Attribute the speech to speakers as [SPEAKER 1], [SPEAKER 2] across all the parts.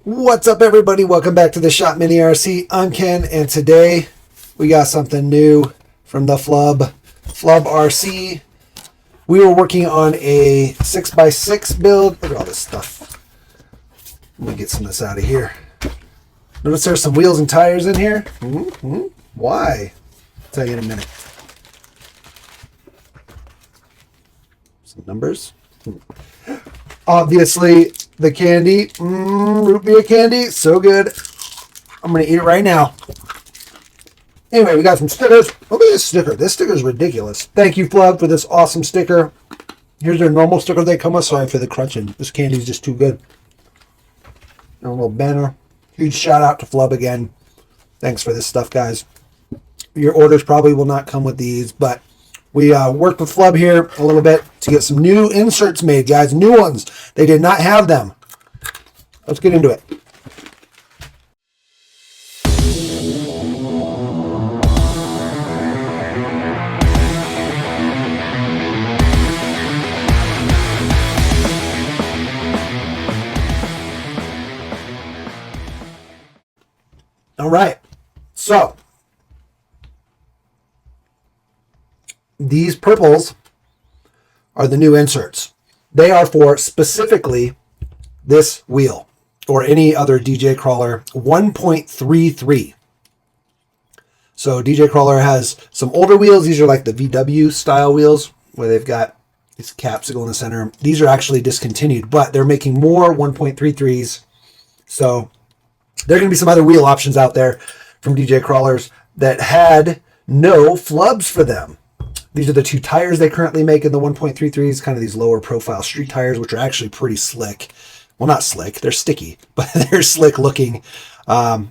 [SPEAKER 1] What's up, everybody? Welcome back to the Shop Mini RC. I'm Ken, and today we got something new from the FlubRC. We were working on a 6x6 build. Look at all this stuff. Let me get some of this out of here. Notice there's some wheels and tires in here. Why? I'll tell you in a minute. Some numbers. Obviously, the candy, root beer candy, so good. I'm going to eat it right now. Anyway, we got some stickers. Look at this sticker. This sticker is ridiculous. Thank you, Flub, for this awesome sticker. Here's their normal sticker they come with. Sorry for the crunching. This candy is just too good. And a little banner. Huge shout out to Flub again. Thanks for this stuff, guys. Your orders probably will not come with these, but we worked with Flub here a little bit to get some new inserts made, guys. New ones. They did not have them. Let's get into it. All right. So these purples are the new inserts. They are for specifically this wheel or any other DJ Crawler 1.33. So DJ Crawler has some older wheels. These are like the VW style wheels where they've got these caps that go in the center. These are actually discontinued, but they're making more 1.33s. So there are going to be some other wheel options out there from DJ Crawlers that had no flubs for them. These are the two tires they currently make in the 1.33s, kind of these lower profile street tires, which are actually pretty slick. Well, not slick, they're sticky, but they're slick looking. You can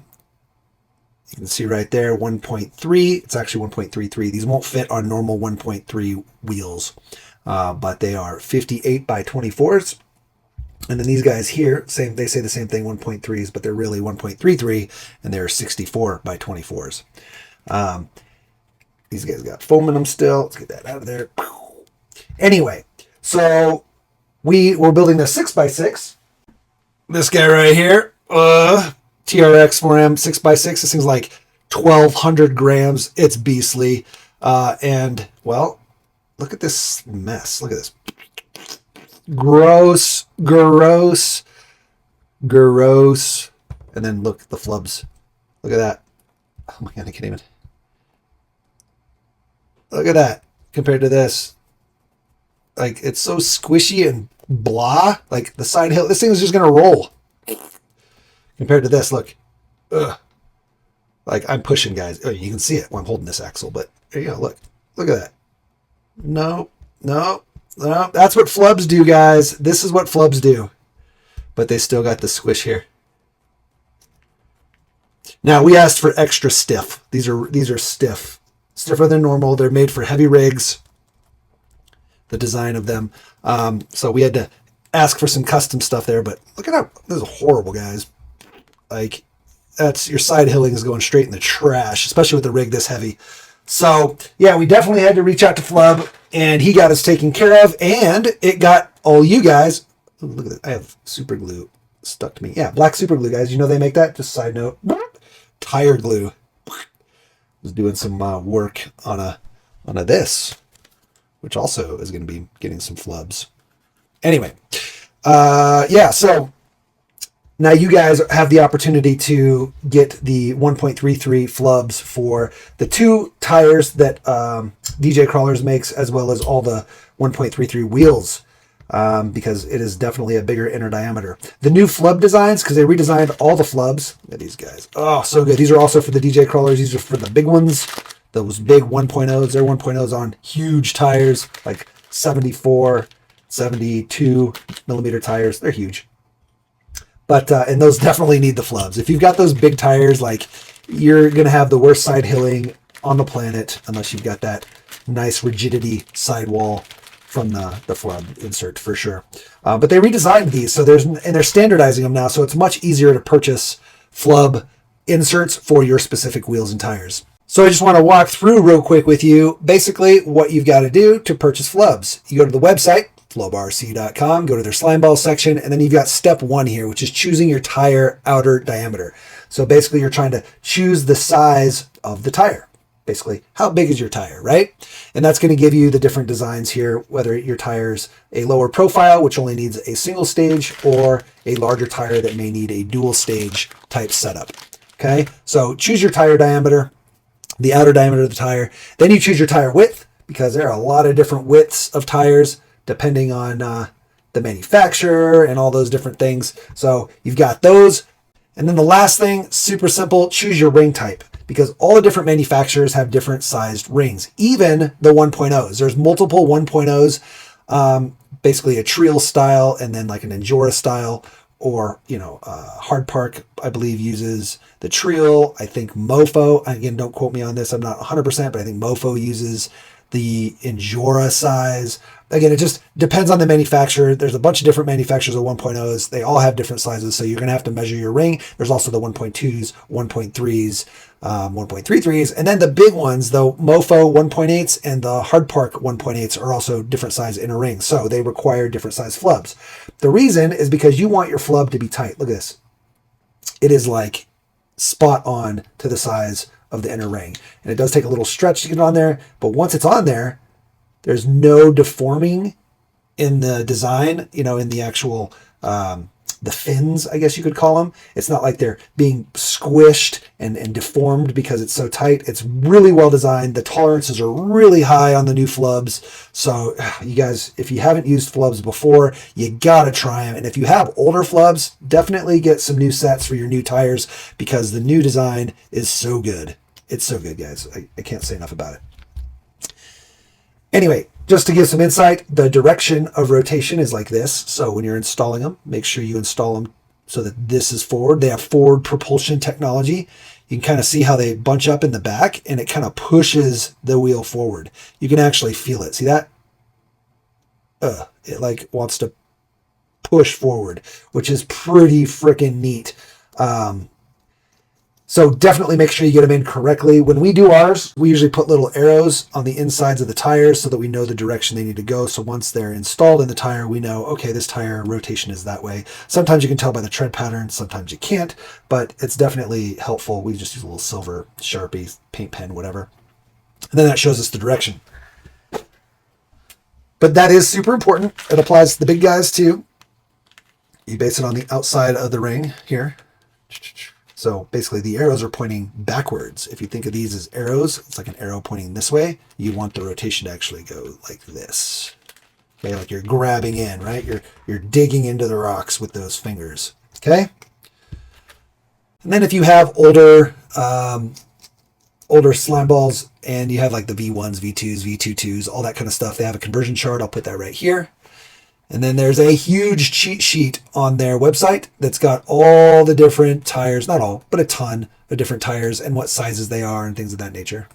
[SPEAKER 1] see right there, 1.3. It's actually 1.33. These won't fit on normal 1.3 wheels, but they are 58 by 24s. And then these guys here, they say the same thing, 1.3s, but they're really 1.33, and they're 64 by 24s. These guys got foam in them still. Let's get that out of there. Anyway, so we were building the 6x6. This guy right here, TRX 4M 6x6. This thing's like 1,200 grams. It's beastly. And, well, look at this mess. Look at this. Gross. And then look at the flubs. Look at that. Oh my God, I can't even. Look at that compared to this. Like, it's so squishy and blah. Like, the side hill, this thing is just going to roll. Compared to this, look. Ugh. Like, I'm pushing, guys. Oh, you can see it when I'm holding this axle, but there you go. Look. Look at that. No. That's what flubs do, guys. This is what flubs do. But they still got the squish here. Now, we asked for extra stiff. These are stiff. Stiffer than normal. They're made for heavy rigs. The design of them. So we had to ask for some custom stuff there. But look at how this is horrible, guys. Like, that's your side hilling is going straight in the trash, especially with the rig this heavy. So yeah, we definitely had to reach out to Flub, and he got us taken care of, and it got all you guys. Ooh, look at this. I have super glue stuck to me. Yeah, black super glue, guys. You know they make that. Just a side note. Tire glue. Was doing some work on a this, which also is going to be getting some flubs. Anyway, yeah, so now you guys have the opportunity to get the 1.33 flubs for the two tires that DJ Crawlers makes, as well as all the 1.33 wheels, because it is definitely a bigger inner diameter. The new flub designs, because they redesigned all the flubs. Look at these guys. Oh, so good. These are also for the DJ Crawlers. These are for the big ones, those big 1.0s. They're 1.0s on huge tires, like 74, 72 millimeter tires. They're huge. But, and those definitely need the flubs. If you've got those big tires, like, you're going to have the worst side hilling on the planet, unless you've got that nice rigidity sidewall from the flub insert for sure. But they redesigned these, so they're standardizing them now, so it's much easier to purchase flub inserts for your specific wheels and tires. So I just want to walk through real quick with you basically what you've got to do to purchase flubs. You go to the website, FlubRC.com, go to their SlymeBallz section, and then you've got step 1 here, which is choosing your tire outer diameter. So basically you're trying to choose the size of the tire. Basically, how big is your tire, right? And that's going to give you the different designs here, whether your tire's a lower profile, which only needs a single stage, or a larger tire that may need a dual stage type setup. Okay, so choose your tire diameter, the outer diameter of the tire. Then you choose your tire width, because there are a lot of different widths of tires depending on the manufacturer and all those different things. So you've got those. And then the last thing, super simple, choose your ring type, because all the different manufacturers have different sized rings, even the 1.0s. There's multiple 1.0s, basically a Trial style and then like an Endura style, or, you know, Hard Park, I believe, uses the Trial. I think Mofo, again, don't quote me on this, I'm not 100%, but I think Mofo uses the Endura size. Again, it just depends on the manufacturer. There's a bunch of different manufacturers of 1.0s. They all have different sizes, so you're going to have to measure your ring. There's also the 1.2s, 1.3s, 1.33s, and then the big ones, the Mofo 1.8s and the Hard Park 1.8s are also different size inner rings, so they require different size flubs. The reason is because you want your flub to be tight. Look at this. It is like spot on to the size of the inner ring, and it does take a little stretch to get on there, but once it's on there, there's no deforming in the design, you know, in the actual, the fins, I guess you could call them. It's not like they're being squished and deformed because it's so tight. It's really well designed. The tolerances are really high on the new Flubs. So you guys, if you haven't used Flubs before, you got to try them. And if you have older Flubs, definitely get some new sets for your new tires, because the new design is so good. It's so good, guys. I can't say enough about it. Anyway, just to give some insight, the direction of rotation is like this. So when you're installing them, make sure you install them so that this is forward. They have forward propulsion technology. You can kind of see how they bunch up in the back, and it kind of pushes the wheel forward. You can actually feel it. See that? It like wants to push forward, which is pretty freaking neat. So definitely make sure you get them in correctly. When we do ours, we usually put little arrows on the insides of the tires so that we know the direction they need to go. So once they're installed in the tire, we know, okay, this tire rotation is that way. Sometimes you can tell by the tread pattern, sometimes you can't, but it's definitely helpful. We just use a little silver Sharpie, paint pen, whatever. And then that shows us the direction. But that is super important. It applies to the big guys too. You base it on the outside of the ring here. So basically the arrows are pointing backwards. If you think of these as arrows, it's like an arrow pointing this way. You want the rotation to actually go like this. Okay, like you're grabbing in, right? You're digging into the rocks with those fingers. Okay? And then if you have older SlymeBallz and you have like the V1s, V2s, V22s, all that kind of stuff, they have a conversion chart. I'll put that right here. And then there's a huge cheat sheet on their website that's got all the different tires, not all, but a ton of different tires and what sizes they are and things of that nature.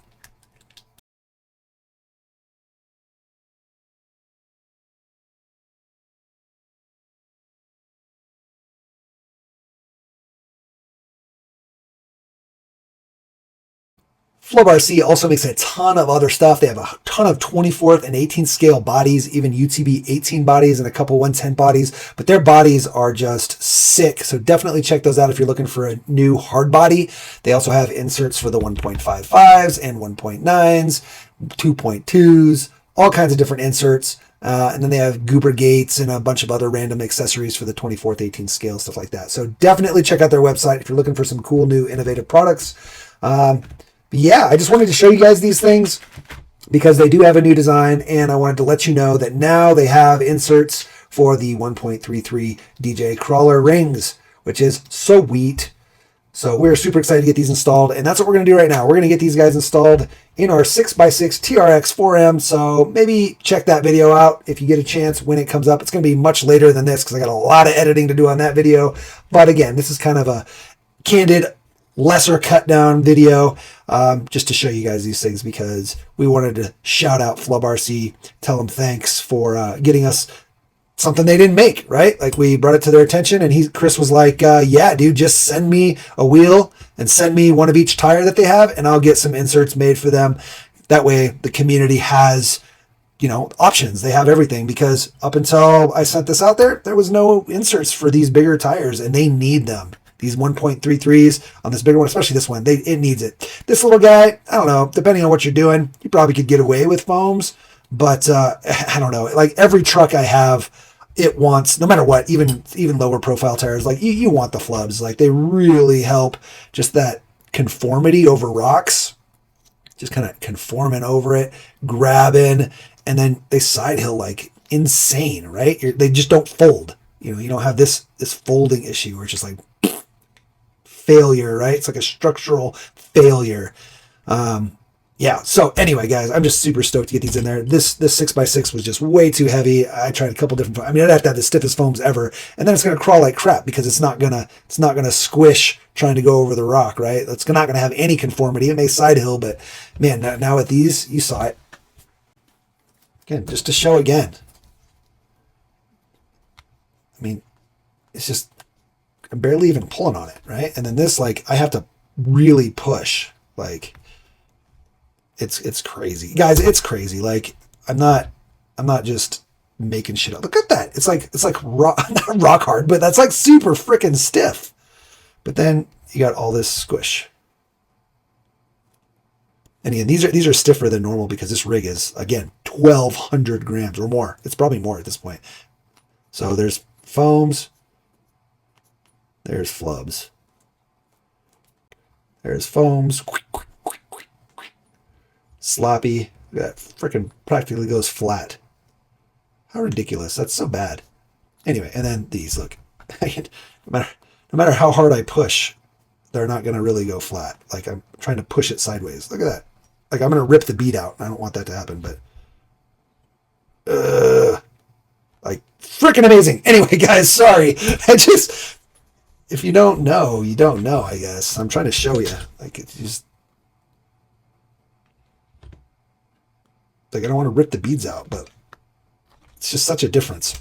[SPEAKER 1] FlubRC also makes a ton of other stuff. They have a ton of 24th and 18th scale bodies, even UTB 18 bodies and a couple 110 bodies, but their bodies are just sick. So definitely check those out if you're looking for a new hard body. They also have inserts for the 1.55s and 1.9s, 2.2s, all kinds of different inserts. And then they have goober gates and a bunch of other random accessories for the 24th, 18th scale, stuff like that. So definitely check out their website if you're looking for some cool new innovative products. But yeah, I just wanted to show you guys these things because they do have a new design, and I wanted to let you know that now they have inserts for the 1.33 DJ crawler rings, which is sweet. So we're super excited to get these installed, and that's what we're going to do right now. We're going to get these guys installed in our 6x6 TRX 4M, so maybe check that video out if you get a chance when it comes up. It's going to be much later than this because I got a lot of editing to do on that video, but again, this is kind of a candid, lesser cut down video just to show you guys these things because we wanted to shout out FlubRC, tell them thanks for getting us something they didn't make, right? Like we brought it to their attention and Chris was like, yeah, dude, just send me a wheel and send me one of each tire that they have and I'll get some inserts made for them. That way the community has you know, options. They have everything, because up until I sent this out there was no inserts for these bigger tires, and they need them. These 1.33s on this bigger one, especially this one, it needs it. This little guy, I don't know, depending on what you're doing, you probably could get away with foams, but I don't know. Like every truck I have, it wants, no matter what, even lower profile tires, like you want the Flubs. Like they really help just that conformity over rocks, just kind of conforming over it, grabbing, and then they side hill like insane, right? They just don't fold. You know, you don't have this folding issue where it's just like failure, right? It's like a structural failure. Yeah. So anyway, guys, I'm just super stoked to get these in there. This 6x6 was just way too heavy. I tried a couple different. I mean, I'd have to have the stiffest foams ever, and then it's gonna crawl like crap because it's not gonna squish trying to go over the rock, right? It's not gonna have any conformity. It may side hill, but man, now with these, you saw it again, just to show again. I mean, it's just. I'm barely even pulling on it, right? And then this, like, I have to really push. Like, it's crazy, guys. It's crazy. Like, I'm not just making shit up. Look at that. It's like rock, not rock hard, but that's like super freaking stiff. But then you got all this squish. And again, these are stiffer than normal because this rig is, again, 1,200 grams or more. It's probably more at this point. So there's foams. There's Flubs. There's foams. Sloppy. That freaking practically goes flat. How ridiculous. That's so bad. Anyway, and then these, look. no matter how hard I push, they're not going to really go flat. Like I'm trying to push it sideways. Look at that. Like I'm going to rip the bead out. I don't want that to happen, but like freaking amazing. Anyway, guys, sorry. If you don't know, you don't know, I guess. I'm trying to show you. Like, it's just... Like, I don't want to rip the beads out, but it's just such a difference.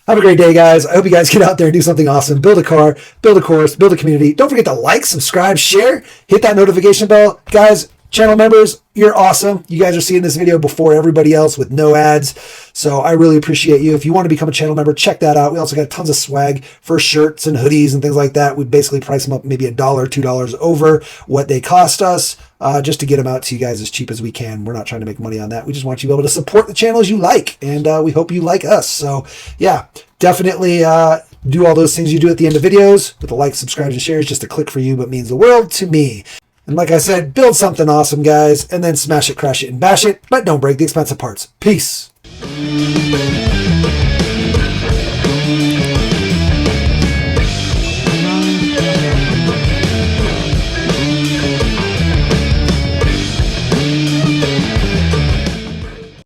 [SPEAKER 1] Have a great day, guys. I hope you guys get out there and do something awesome. Build a car, build a course, build a community. Don't forget to like, subscribe, share, hit that notification bell. Guys, channel members, you're awesome. You guys are seeing this video before everybody else with no ads. So I really appreciate you. If you want to become a channel member, check that out. We also got tons of swag for shirts and hoodies and things like that. We basically price them up maybe $1, $2 over what they cost us, just to get them out to you guys as cheap as we can. We're not trying to make money on that. We just want you to be able to support the channels you like. And we hope you like us. So yeah, definitely do all those things you do at the end of videos with the likes, subscribes, and shares. Just a click for you, but means the world to me. And like I said, build something awesome, guys, and then smash it, crash it, and bash it, but don't break the expensive parts. Peace.